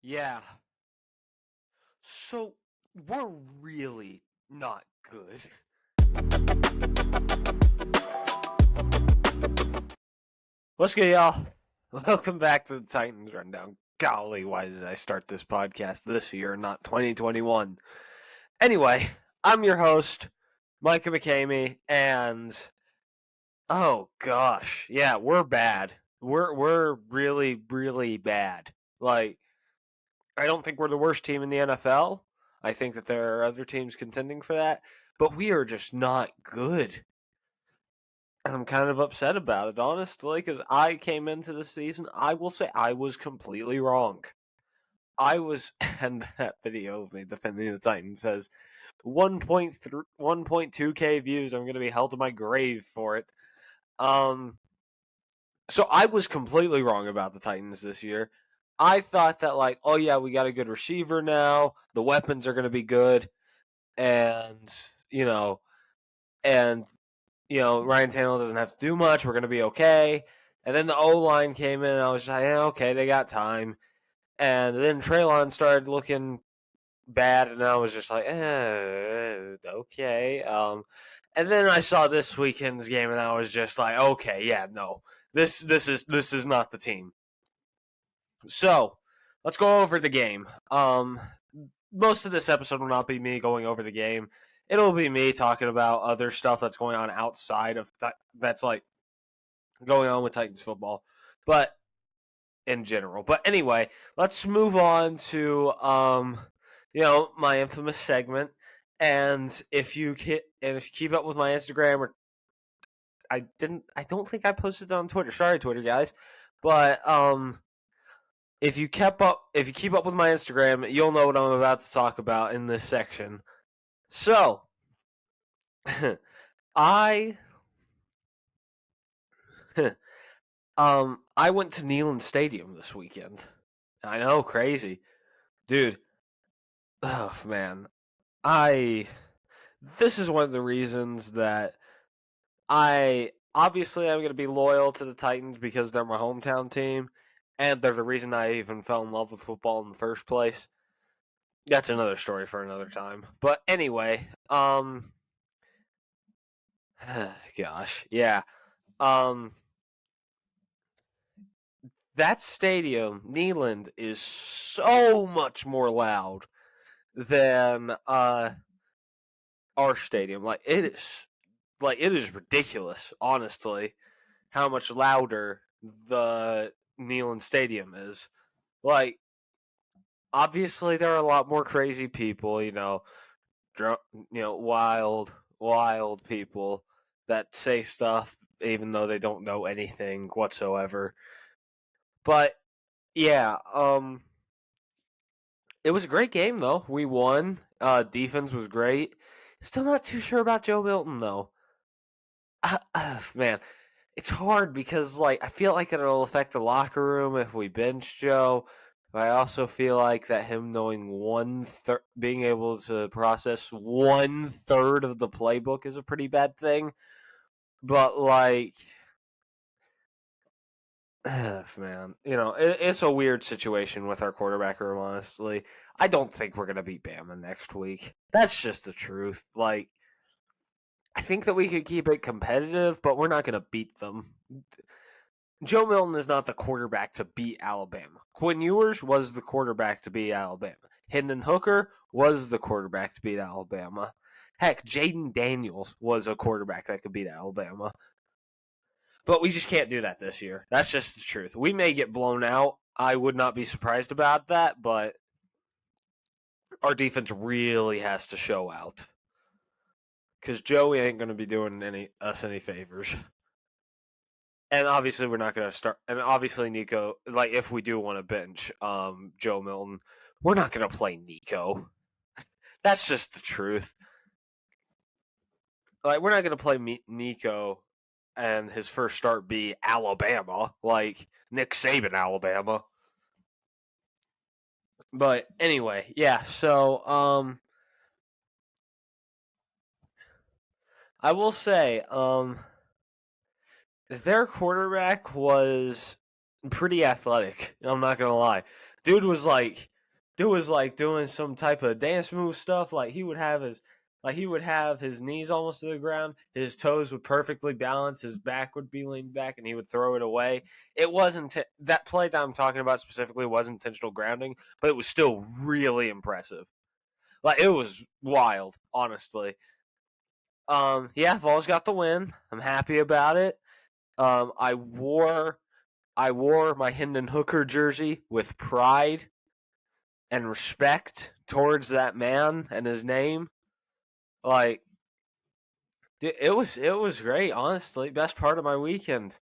Yeah. So we're really not good. What's good, y'all? Welcome back to the Titans Rundown. Golly, why did I start this podcast this year, not 2021? Anyway, I'm your host, Micah McCamey, and oh gosh, yeah, we're bad. We're really, really bad. Like, I don't think we're the worst team in the NFL. I think that there are other teams contending for that, but we are just not good. I'm kind of upset about it, honestly, because I came into the season. I will say I was completely wrong. I was, and that video of me defending the Titans has 1.2K views. I'm going to be held to my grave for it. So I was completely wrong about the Titans this year. I thought that, like, oh yeah, we got a good receiver now. The weapons are going to be good, and you know, and Ryan Tannehill doesn't have to do much. We're going to be okay. And then the O line came in, and I was just like, yeah, okay, they got time. And then Treylon started looking bad, and I was just like, okay. And then I saw this weekend's game, and I was just like, okay, yeah, no, this is not the team. So let's go over the game. Most of this episode will not be me going over the game. It'll be me talking about other stuff that's going on outside of that's like going on with Titans football, but in general. But anyway, let's move on to my infamous segment. And if you keep up with my Instagram, or I don't think I posted it on Twitter. Sorry, Twitter guys, but if you keep up with my Instagram, you'll know what I'm about to talk about in this section. So, I I went to Neyland Stadium this weekend. I know, crazy. Dude, oh man. This is one of the reasons that I'm going to be loyal to the Titans because they're my hometown team and they're the reason I even fell in love with football in the first place. That's another story for another time. But anyway, gosh, yeah. That stadium, Neyland, is so much more loud than our stadium. It is ridiculous, honestly, how much louder the Neyland Stadium is. Like, obviously, there are a lot more crazy people, wild people that say stuff even though they don't know anything whatsoever. But yeah, it was a great game though. We won. Defense was great. Still not too sure about Joe Milton though. Man, it's hard because I feel like it'll affect the locker room if we bench Joe. But I also feel like that him knowing being able to process 1/3 of the playbook is a pretty bad thing. But man, it's a weird situation with our quarterback room. Honestly, I don't think we're gonna beat Bama next week. That's just the truth. I think that we could keep it competitive, but we're not gonna beat them. Joe Milton is not the quarterback to beat Alabama. Quinn Ewers was the quarterback to beat Alabama. Hendon Hooker was the quarterback to beat Alabama. Heck, Jaden Daniels was a quarterback that could beat Alabama. But we just can't do that this year. That's just the truth. We may get blown out. I would not be surprised about that, but our defense really has to show out. Because Joey ain't going to be doing us any favors. And obviously, we're not going to start. And obviously, Nico, if we do want to bench Joe Milton, we're not going to play Nico. That's just the truth. We're not going to play Nico and his first start be Alabama, like Nick Saban, Alabama. But anyway, yeah, so I will say their quarterback was pretty athletic. I'm not going to lie. Dude was dude was like doing some type of dance move stuff. Like he would have his knees almost to the ground, his toes would perfectly balance, his back would be leaned back, and he would throw it away. It wasn't that play that I'm talking about specifically was intentional grounding, but it was still really impressive. Like it was wild, honestly. Yeah, Vols got the win. I'm happy about it. I wore my Hendon Hooker jersey with pride and respect towards that man and his name. Like, dude, it was great. Honestly, best part of my weekend.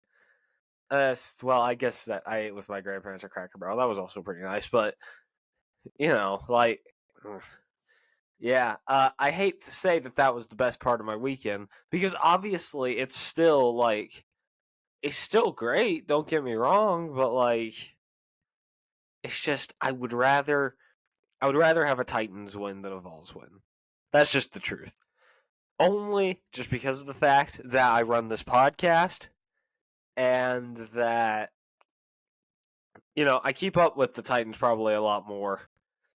Well, I guess that I ate with my grandparents at Cracker Barrel. That was also pretty nice. But like, yeah, I hate to say that was the best part of my weekend because obviously it's still great. Don't get me wrong, but like, it's just I would rather have a Titans win than a Vols win. That's just the truth. Only just because of the fact that I run this podcast and that I keep up with the Titans probably a lot more.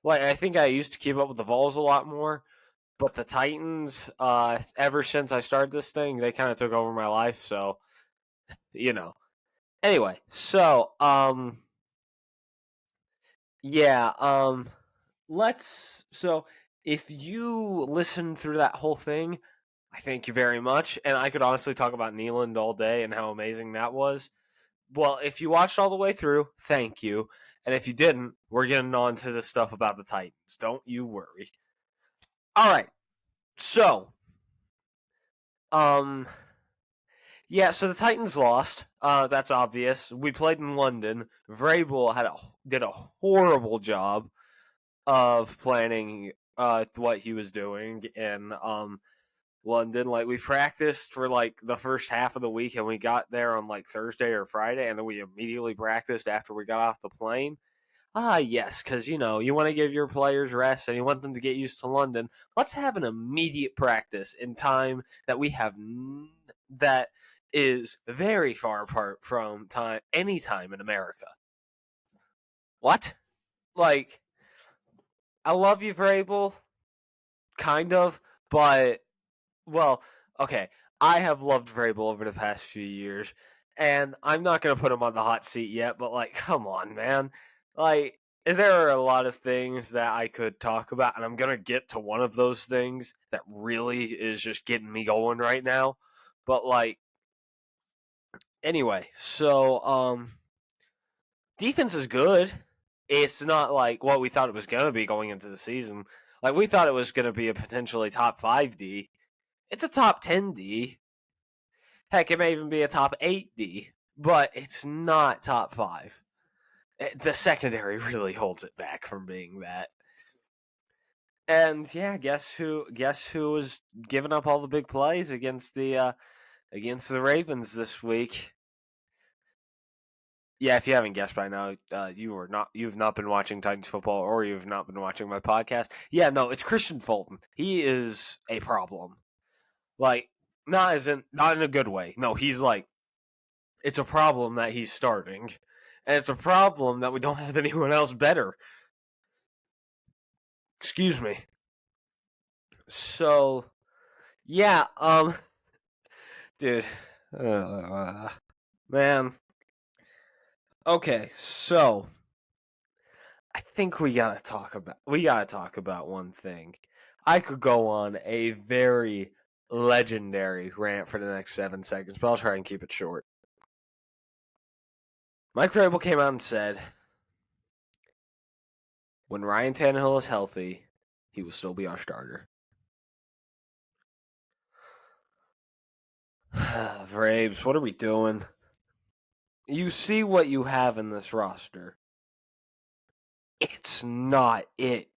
Like I think I used to keep up with the Vols a lot more, but the Titans, ever since I started this thing, they kind of took over my life. So, Anyway, so yeah, let's. So if you listen through that whole thing, I thank you very much. And I could honestly talk about Neyland all day and how amazing that was. Well, if you watched all the way through, thank you. And if you didn't, we're getting on to the stuff about the Titans. Don't you worry. All right. So, um, yeah. So the Titans lost. That's obvious. We played in London. Vrabel did a horrible job of planning what he was doing in London. Like we practiced for like the first half of the week, and we got there on like Thursday or Friday, and then we immediately practiced after we got off the plane. Yes, because you want to give your players rest and you want them to get used to London. Let's have an immediate practice in time that we have that is very far apart from any time in America. What? Like, I love you, Vrabel, kind of, but well, okay. I have loved Vrabel over the past few years, and I'm not going to put him on the hot seat yet, but, like, come on, man. Like, there are a lot of things that I could talk about, and I'm going to get to one of those things that really is just getting me going right now. But, like, anyway, so, defense is good. It's not like what we thought it was going to be going into the season. Like, we thought it was going to be a potentially top 5 D. It's a top 10 D. Heck, it may even be a top 8D, but it's not top 5. The secondary really holds it back from being that. And yeah, guess who was giving up all the big plays against the Ravens this week? Yeah, if you haven't guessed by now, you've not been watching Titans football, or you've not been watching my podcast. Yeah, no, it's Kristian Fulton. He is a problem. Like, not in a good way. No, he's like, it's a problem that he's starting, and it's a problem that we don't have anyone else better. Excuse me. So, yeah, dude, man. Okay, so I think we gotta talk about one thing. I could go on a very legendary rant for the next 7 seconds, but I'll try and keep it short. Mike Vrabel came out and said, when Ryan Tannehill is healthy, he will still be our starter. Vrabes, what are we doing? You see what you have in this roster. It's not it.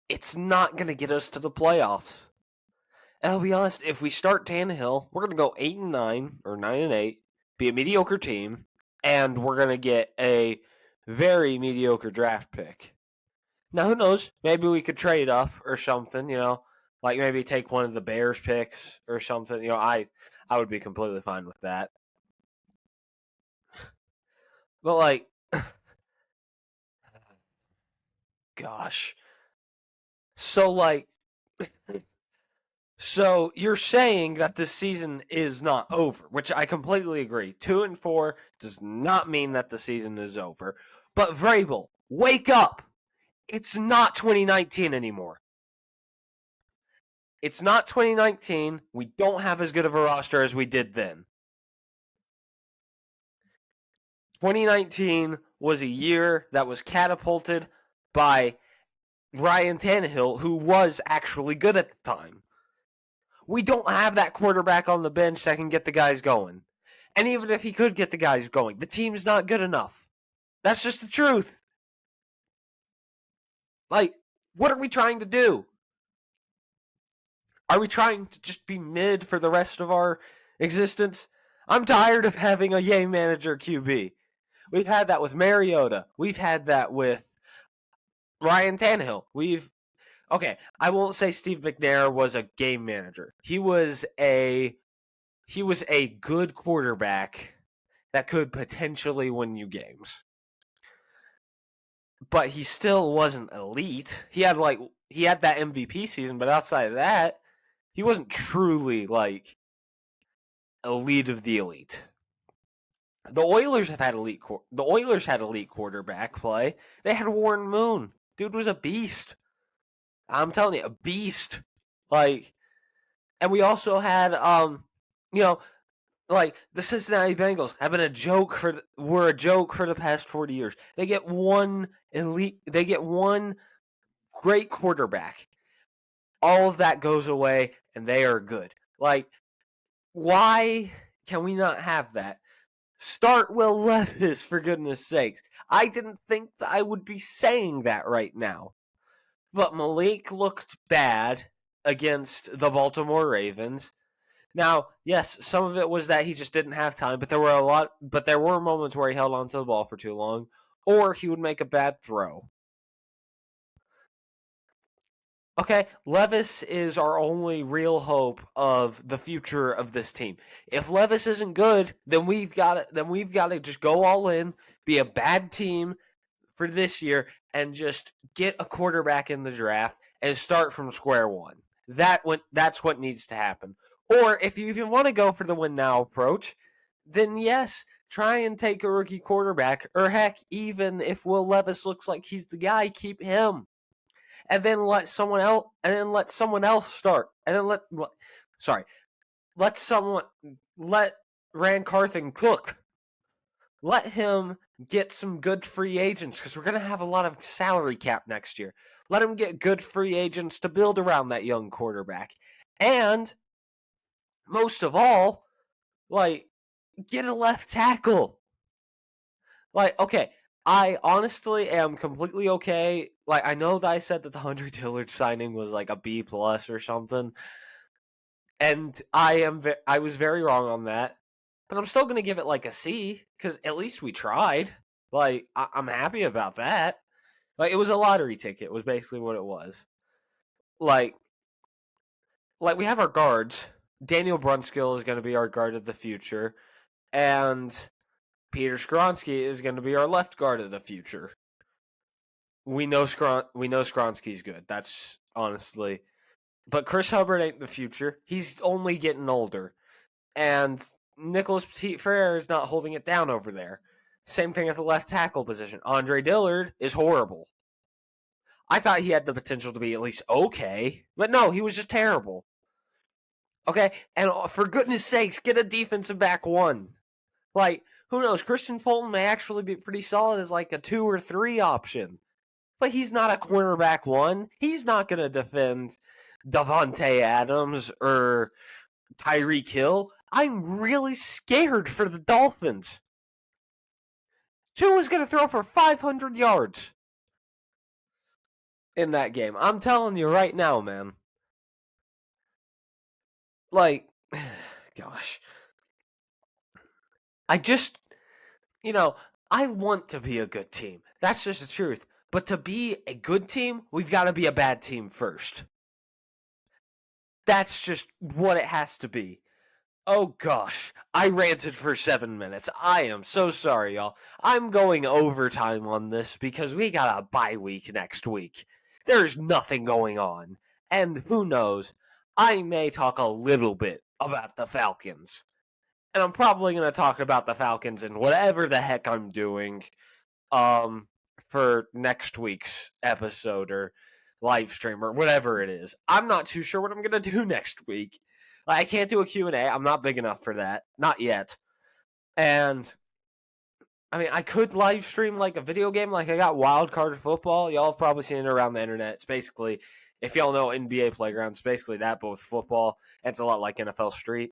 It's not going to get us to the playoffs. And I'll be honest, if we start Tannehill, we're going to go 8-9 or 9-8, be a mediocre team, and we're going to get a very mediocre draft pick. Now, who knows? Maybe we could trade up or something, like maybe take one of the Bears picks or something. I would be completely fine with that. But, like, gosh. So, like, so you're saying that this season is not over, which I completely agree. 2-4 does not mean that the season is over. But Vrabel, wake up! It's not 2019 anymore. It's not 2019. We don't have as good of a roster as we did then. 2019 was a year that was catapulted by Ryan Tannehill, who was actually good at the time. We don't have that quarterback on the bench that can get the guys going. And even if he could get the guys going, the team's not good enough. That's just the truth. Like, what are we trying to do? Are we trying to just be mid for the rest of our existence? I'm tired of having a game manager QB. We've had that with Mariota. We've had that with Ryan Tannehill. Okay, I won't say Steve McNair was a game manager. He was a good quarterback that could potentially win you games. But he still wasn't elite. He had that MVP season, but outside of that, he wasn't truly like elite of the elite. The Oilers had elite quarterback play. They had Warren Moon. Dude was a beast. I'm telling you, a beast. Like, and we also had like the Cincinnati Bengals have been a joke for the past 40 years. They get one great quarterback. All of that goes away and they are good. Like, why can we not have that? Start Will Levis, for goodness sakes. I didn't think that I would be saying that right now. But Malik looked bad against the Baltimore Ravens. Now, yes, some of it was that he just didn't have time, but there were moments where he held onto the ball for too long, or he would make a bad throw. Okay, Levis is our only real hope of the future of this team. If Levis isn't good, then we've got to just go all in, be a bad team for this year, and just get a quarterback in the draft and start from square one. That's what needs to happen. Or if you even want to go for the win now approach, then yes, try and take a rookie quarterback, or heck, even if Will Levis looks like he's the guy, keep him. And then let someone else start. And then let Rand Carthon cook. Let him get some good free agents, because we're going to have a lot of salary cap next year. Let him get good free agents to build around that young quarterback. And most of all, like, get a left tackle. Like, okay, I honestly am completely okay. Like, I know that I said that the Andre Dillard signing was like a B+ or something, and I was very wrong on that. But I'm still gonna give it like a C, because at least we tried. Like, I'm happy about that. Like, it was a lottery ticket, was basically what it was. Like we have our guards. Daniel Brunskill is going to be our guard of the future, and Peter Skronsky is going to be our left guard of the future. We know Skronsky's good. That's honestly, but Chris Hubbard ain't the future. He's only getting older, and Nicholas Petit-Frere is not holding it down over there. Same thing at the left tackle position. Andre Dillard is horrible. I thought he had the potential to be at least okay, but no, he was just terrible. Okay, and for goodness sakes, get a defensive back one. Like, who knows? Christian Fulton may actually be pretty solid as like a 2 or 3 option. But he's not a cornerback one. He's not going to defend Davante Adams or Tyreek Hill. I'm really scared for the Dolphins. Tua's going to throw for 500 yards in that game. I'm telling you right now, man. Like, gosh. I just, I want to be a good team. That's just the truth. But to be a good team, we've got to be a bad team first. That's just what it has to be. Oh gosh, I ranted for 7 minutes. I am so sorry, y'all. I'm going overtime on this because we got a bye week next week. There's nothing going on. And who knows, I may talk a little bit about the Falcons. And I'm probably going to talk about the Falcons and whatever the heck I'm doing um for next week's episode or live stream or whatever it is. I'm not too sure what I'm going to do next week. I can't do a Q&A. I'm not big enough for that. Not yet. And I mean, I could live stream like a video game. Like I got Wild Card Football. Y'all have probably seen it around the internet. It's basically, if y'all know NBA Playground, it's basically that, but with football. And it's a lot like NFL Street.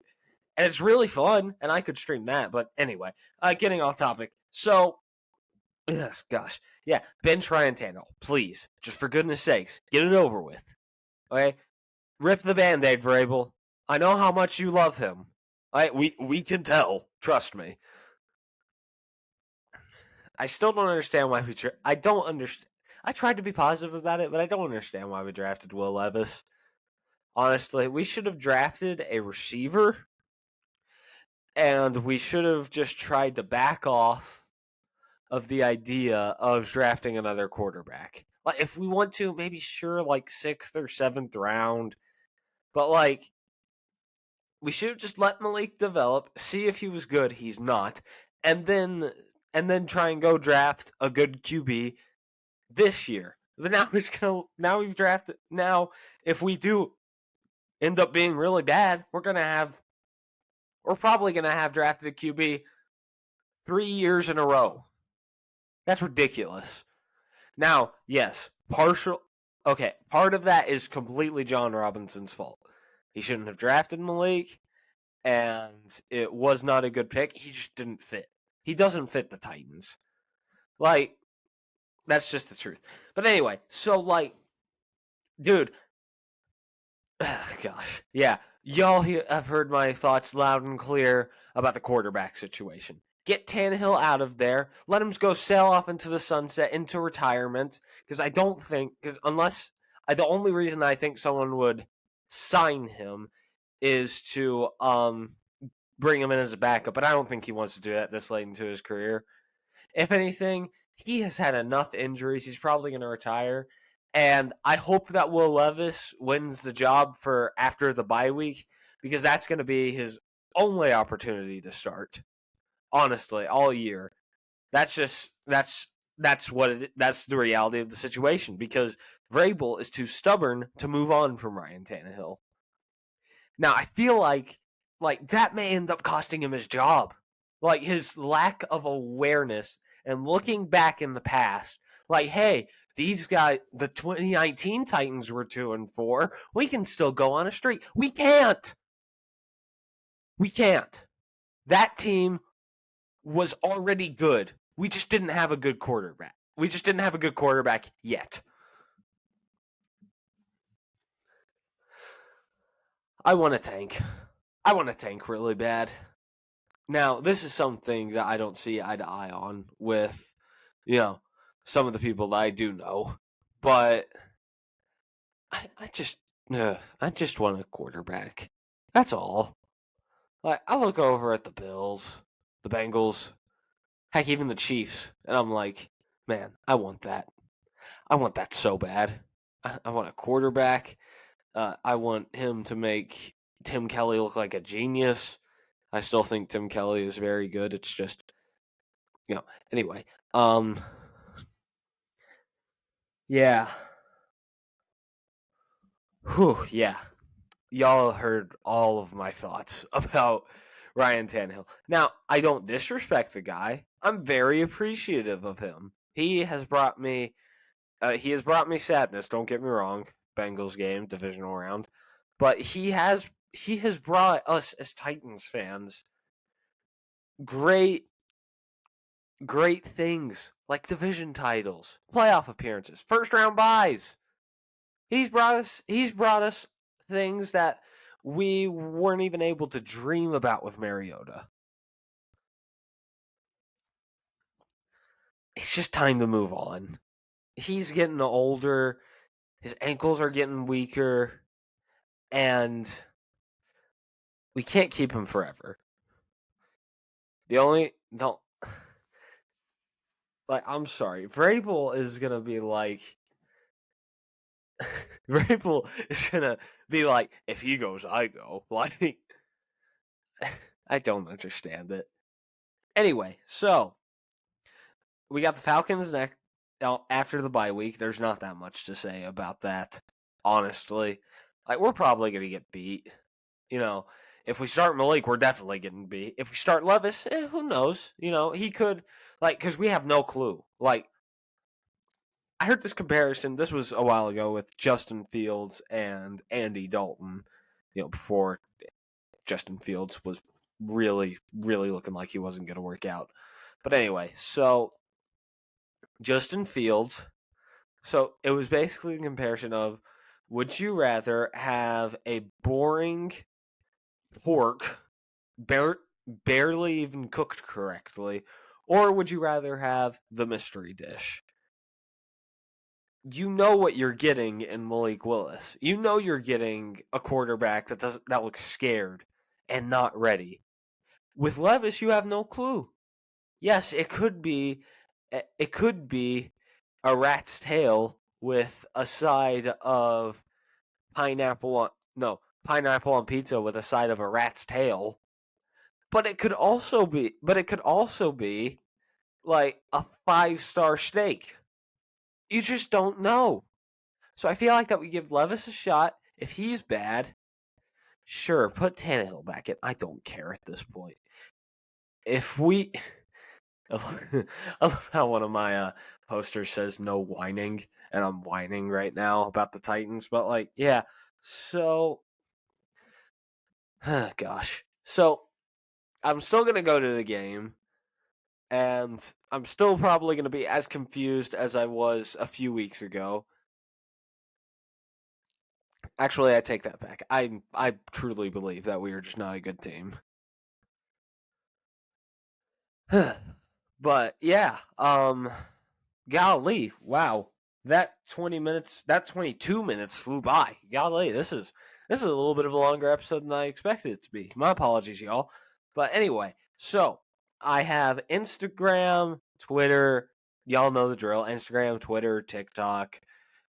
And it's really fun, and I could stream that. But anyway, getting off topic. So, yes, gosh. Yeah, bench Ryan Tannehill. Please. Just for goodness sakes, get it over with. Okay? Rip the Band-Aid, Vrabel. I know how much you love him. We can tell. Trust me. I still don't understand why we. I don't understand. I tried to be positive about it, but I don't understand why we drafted Will Levis. Honestly, we should have drafted a receiver, and we should have just tried to back off of the idea of drafting another quarterback. Like, if we want to, maybe sure, like 6th or 7th round, but like we should have just let Malik develop, see if he was good. He's not, and then try and go draft a good QB this year. But now we've drafted. Now if we do end up being really bad, we're probably gonna have drafted a QB 3 years in a row. That's ridiculous. Now, yes, part of that is completely John Robinson's fault. He shouldn't have drafted Malik, and it was not a good pick. He just didn't fit. He doesn't fit the Titans. Like, that's just the truth. But anyway, so like, dude, gosh, yeah, y'all have heard my thoughts loud and clear about the quarterback situation. Get Tannehill out of there. Let him go sail off into the sunset, into retirement. Because I don't think, the only reason I think someone would sign him is to bring him in as a backup. But I don't think he wants to do that this late into his career. If anything, he has had enough injuries. He's probably going to retire. And I hope that Will Levis wins the job for after the bye week because that's going to be his only opportunity to start. Honestly, all year. That's the reality of the situation because Vrabel is too stubborn to move on from Ryan Tannehill. Now, I feel like that may end up costing him his job. Like his lack of awareness and looking back in the past, like, hey, these guys, the 2019 Titans were 2-4. We can still go on a streak. We can't. We can't. That team was already good. We just didn't have a good quarterback. We just didn't have a good quarterback yet. I want to tank. I want to tank really bad. Now, this is something that I don't see eye to eye on with, some of the people that I do know. But I just want a quarterback. That's all. Like, I look over at the Bills, the Bengals, heck, even the Chiefs, and I'm like, man, I want that. I want that so bad. I want a quarterback. I want him to make Tim Kelly look like a genius. I still think Tim Kelly is very good. It's just, anyway. Yeah. Whew, yeah. Y'all heard all of my thoughts about Ryan Tannehill. Now, I don't disrespect the guy. I'm very appreciative of him. He has brought me sadness, don't get me wrong. Bengals game, divisional round. But he has brought us as Titans fans great things like division titles, playoff appearances, first round buys. He's brought us things that we weren't even able to dream about with Mariota. It's just time to move on. He's getting older, his ankles are getting weaker, and we can't keep him forever. I'm sorry. Vrabel is gonna be like Vrabel is gonna be like, if he goes, I go. Like, I don't understand it. Anyway, so we got the Falcons next after the bye week. There's not that much to say about that, honestly. Like, we're probably gonna get beat. If we start Malik, we're definitely getting beat. If we start Levis, who knows? He could, because we have no clue. Like, I heard this comparison. This was a while ago with Justin Fields and Andy Dalton. Before Justin Fields was really, really looking like he wasn't going to work out. But anyway, so Justin Fields. So it was basically a comparison of, would you rather have a boring pork, barely even cooked correctly, or would you rather have the mystery dish? You know what you're getting in Malik Willis. You know you're getting a quarterback that looks scared and not ready. With Levis, you have no clue. Yes, it could be a rat's tail with a side of pineapple on pizza with a side of a rat's tail. But it could also be like a 5-star steak. You just don't know. So I feel like that we give Levis a shot. If he's bad, sure, put Tannehill back in. I don't care at this point. If we, I love how one of my posters says no whining, and I'm whining right now about the Titans. But yeah. So, gosh. So I'm still gonna go to the game, and I'm still probably gonna be as confused as I was a few weeks ago. Actually, I take that back. I truly believe that we are just not a good team. But yeah, golly, wow. That 22 minutes flew by. Golly, this is a little bit of a longer episode than I expected it to be. My apologies, y'all. But anyway, so I have Instagram, Twitter, y'all know the drill. Instagram, Twitter, TikTok.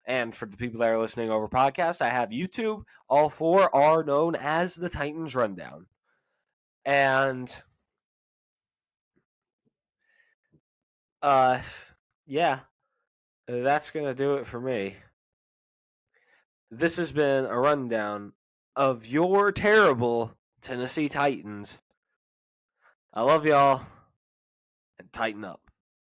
And for the people that are listening over podcast, I have YouTube. All four are known as the Titans Rundown. And yeah, that's going to do it for me. This has been a rundown of your terrible Tennessee Titans. I love y'all, and tighten up.